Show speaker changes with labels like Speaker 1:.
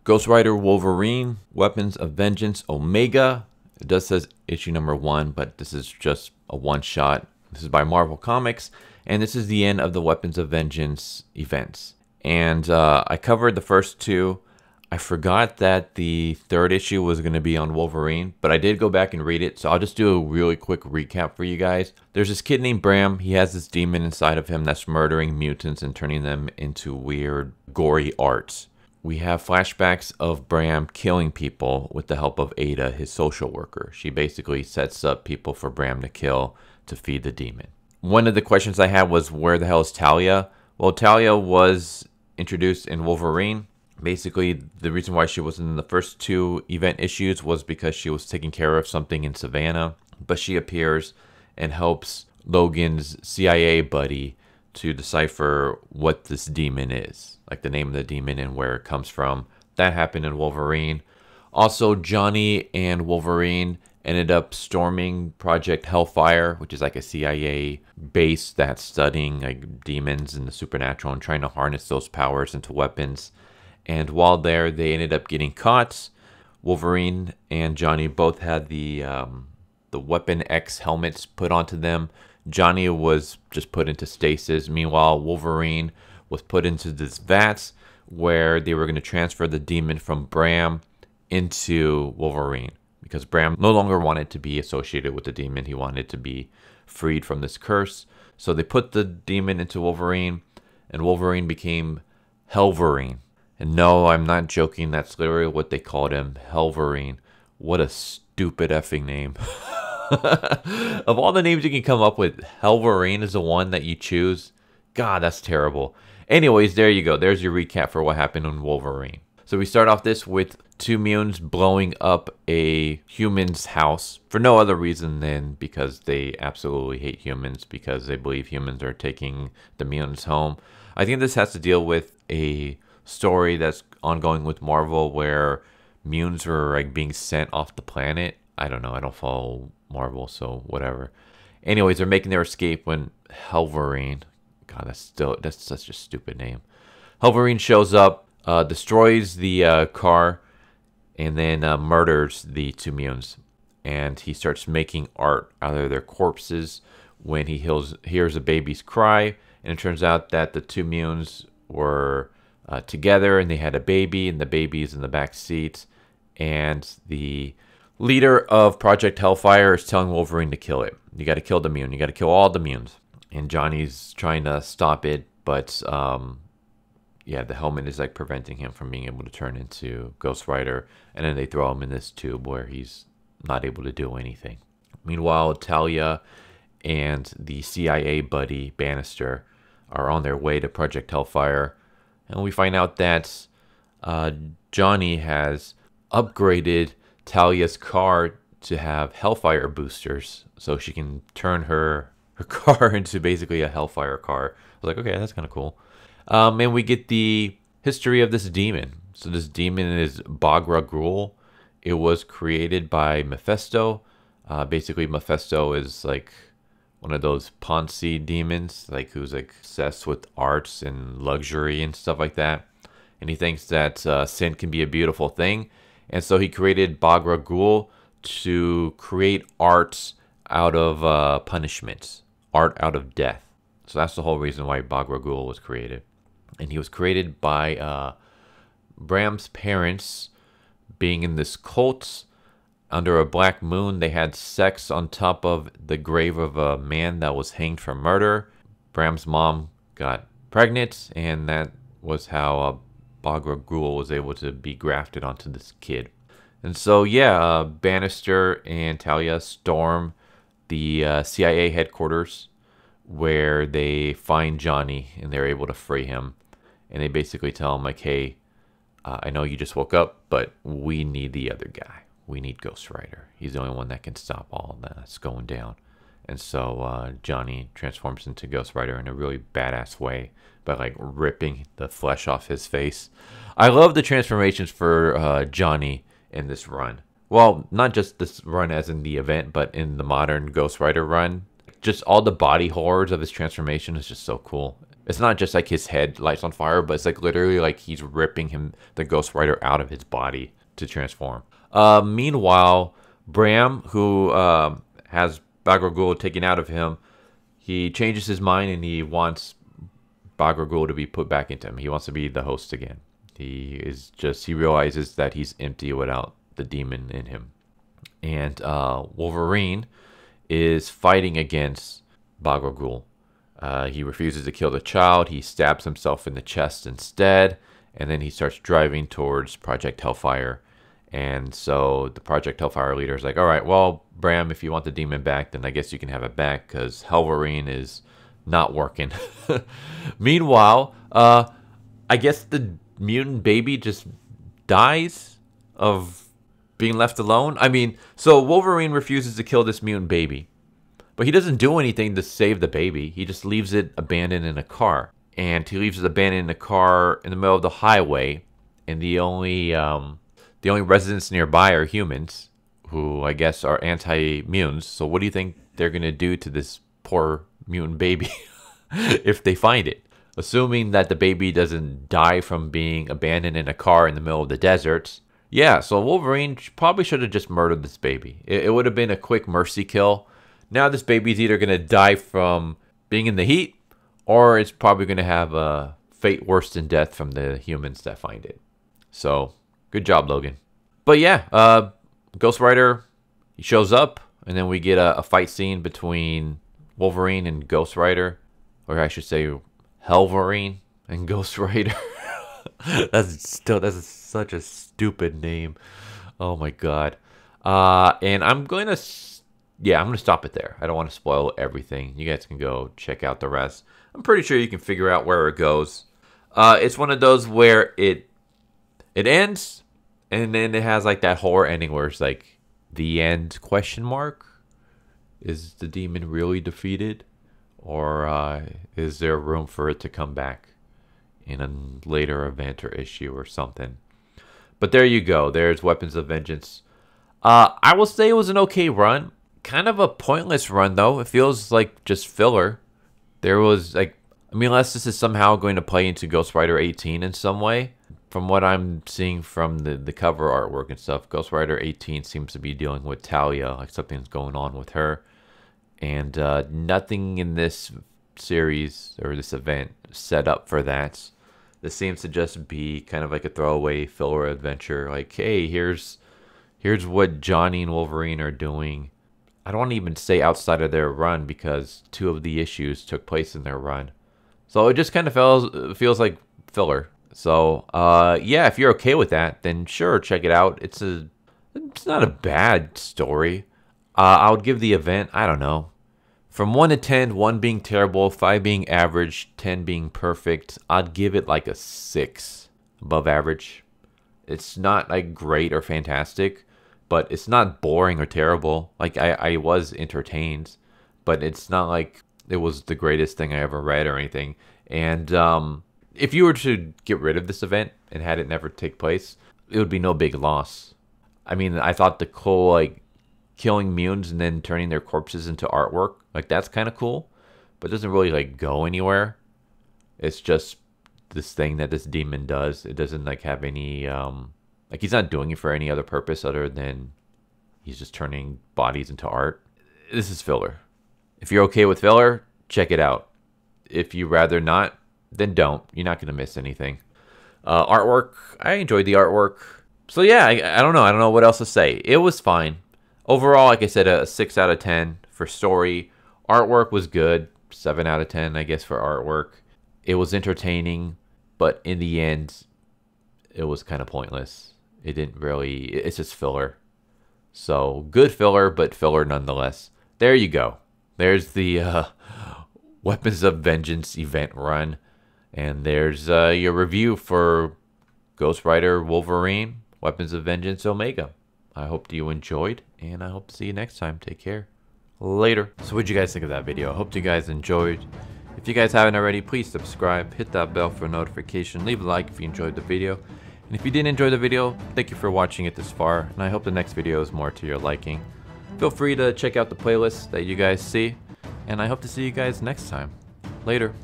Speaker 1: Ghost Rider Wolverine, Weapons of Vengeance Omega. It does says issue number 1, but this is just a one-shot. This is by Marvel Comics, and this is the end of the Weapons of Vengeance events. And I covered the first two. I forgot that the third issue was going to be on Wolverine, but I did go back and read it, so I'll just do a really quick recap for you guys. There's this kid named Bram. He has this demon inside of him that's murdering mutants and turning them into weird, gory arts. We have flashbacks of Bram killing people with the help of Ada, his social worker. She basically sets up people for Bram to kill to feed the demon. One of the questions I had was, where the hell is Talia? Well, Talia was introduced in Wolverine. Basically, the reason why she wasn't in the first two event issues was because she was taking care of something in Savannah. But she appears and helps Logan's CIA buddy to decipher what this demon is, like the name of the demon and where it comes from. That happened in Wolverine. Also, Johnny and Wolverine ended up storming Project Hellfire, which is like a CIA base that's studying like demons and the supernatural and trying to harness those powers into weapons. And while there, they ended up getting caught. Wolverine and Johnny both had the Weapon X helmets put onto them. Johnny was just put into stasis. Meanwhile, Wolverine was put into this vats where they were going to transfer the demon from Bram into Wolverine, because Bram no longer wanted to be associated with the demon. He wanted to be freed from this curse. So they put the demon into Wolverine, and Wolverine became Helverine. And no, I'm not joking. That's literally what they called him, Helverine. What a stupid effing name. Of all the names you can come up with, Helverine is the one that you choose. God, that's terrible. Anyways, there you go. There's your recap for what happened in Wolverine. So we start off this with two mutants blowing up a human's house for no other reason than because they absolutely hate humans, because they believe humans are taking the mutants home. I think this has to deal with a story that's ongoing with Marvel where mutants are like being sent off the planet. I don't know. I don't follow Marvel, so whatever. Anyways, they're making their escape when Helverine, God, that's such a stupid name. Helverine shows up, destroys the car, and then murders the two mutants. And he starts making art out of their corpses when he hears a baby's cry. And it turns out that the two mutants were together and they had a baby, and the baby's in the back seat. And the leader of Project Hellfire is telling Wolverine to kill it. You got to kill the mutant. You got to kill all the mutants. And Johnny's trying to stop it, but yeah, the helmet is like preventing him from being able to turn into Ghost Rider. And then they throw him in this tube where he's not able to do anything. Meanwhile, Talia and the CIA buddy Bannister are on their way to Project Hellfire. And we find out that Johnny has upgraded Talia's car to have Hellfire boosters, so she can turn her car into basically a Hellfire car. I was like, okay, that's kind of cool. And we get the history of this demon. So this demon is Bagra Ghul. It was created by Mephisto. Basically, Mephisto is like one of those Ponzi demons, like who's like obsessed with arts and luxury and stuff like that. And he thinks that sin can be a beautiful thing. And so he created Bagra Ghul to create arts out of punishments, art out of death. So that's the whole reason why Bagra Ghul was created. And he was created by Bram's parents being in this cult under a black moon. They had sex on top of the grave of a man that was hanged for murder. Bram's mom got pregnant, and that was how Bagra Ghul was able to be grafted onto this kid. And so, yeah, Bannister and Talia storm the CIA headquarters where they find Johnny, and they're able to free him. And they basically tell him, like, hey, I know you just woke up, but we need the other guy. We need Ghost Rider. He's the only one that can stop all that's going down. And so Johnny transforms into Ghost Rider in a really badass way by like ripping the flesh off his face. I love the transformations for Johnny in this run. Well, not just this run as in the event, but in the modern Ghost Rider run. Just all the body horrors of his transformation is just so cool. It's not just like his head lights on fire, but it's like literally like he's ripping him, the Ghost Rider, out of his body to transform. Meanwhile, Bram, who has Bagragul taken out of him, he changes his mind and he wants Bagragul to be put back into him. He wants to be the host again. He realizes that he's empty without the demon in him. And Wolverine is fighting against Bagragul. He refuses to kill the child. He stabs himself in the chest instead. And then he starts driving towards Project Hellfire. And so the Project Hellfire leader is like, all right, well, Bram, if you want the demon back, then I guess you can have it back because Wolverine is not working. Meanwhile, I guess the mutant baby just dies of being left alone. I mean, so Wolverine refuses to kill this mutant baby. But he doesn't do anything to save the baby. He just leaves it abandoned in a car. And he leaves it abandoned in a car in the middle of the highway. And the only residents nearby are humans, who I guess are anti-mutants. So what do you think they're going to do to this poor mutant baby if they find it? Assuming that the baby doesn't die from being abandoned in a car in the middle of the desert. Yeah, so Wolverine probably should have just murdered this baby. It would have been a quick mercy kill. Now this baby's either going to die from being in the heat, or it's probably going to have a fate worse than death from the humans that find it. So, good job, Logan. But yeah, Ghost Rider, he shows up, and then we get a fight scene between Wolverine and Ghost Rider. Or I should say, Wolverine and Ghost Rider. That's such a stupid name. Oh my god. And I'm going to stop it there. I don't want to spoil everything. You guys can go check out the rest. I'm pretty sure you can figure out where it goes. It's one of those where it ends, and then it has like that horror ending where it's like, the end, question mark? Is the demon really defeated? Or is there room for it to come back in a later event or issue or something? But there you go. There's Weapons of Vengeance. I will say it was an okay run. Kind of a pointless run, though. It feels like just filler. There was, like, I mean, unless this is somehow going to play into Ghost Rider 18 in some way. From what I'm seeing from the cover artwork and stuff, Ghost Rider 18 seems to be dealing with Talia. Like, something's going on with her. And nothing in this series or this event set up for that. This seems to just be kind of like a throwaway filler adventure. Like, hey, here's what Johnny and Wolverine are doing. I don't want to even say outside of their run because 2 of the issues took place in their run. So it just kind of feels like filler. So yeah, if you're okay with that, then sure, check it out. It's not a bad story. I would give the event, I don't know, from 1 to 10, 1 being terrible, 5 being average, 10 being perfect. I'd give it like a 6, above average. It's not like great or fantastic, but it's not boring or terrible. Like I was entertained, but it's not like it was the greatest thing I ever read or anything. And if you were to get rid of this event and had it never take place, it would be no big loss. I mean, I thought the cool, like, killing mutants and then turning their corpses into artwork, like, that's kind of cool, but it doesn't really, like, go anywhere. It's just this thing that this demon does. It doesn't, like, have any, like, he's not doing it for any other purpose other than he's just turning bodies into art. This is filler. If you're okay with filler, check it out. If you rather not, then don't. You're not going to miss anything. Artwork, I enjoyed the artwork. So yeah, I don't know. I don't know what else to say. It was fine. Overall, like I said, a 6 out of 10 for story. Artwork was good. 7 out of 10, I guess, for artwork. It was entertaining, but in the end, it was kind of pointless. It didn't really... It's just filler. So, good filler, but filler nonetheless. There you go. There's the Weapons of Vengeance event run. And there's your review for Ghost Rider Wolverine, Weapons of Vengeance Omega. I hope you enjoyed, and I hope to see you next time. Take care. Later. So what'd you guys think of that video? I hope you guys enjoyed. If you guys haven't already, please subscribe, hit that bell for a notification, leave a like if you enjoyed the video. And if you didn't enjoy the video, thank you for watching it this far, and I hope the next video is more to your liking. Feel free to check out the playlist that you guys see, and I hope to see you guys next time. Later.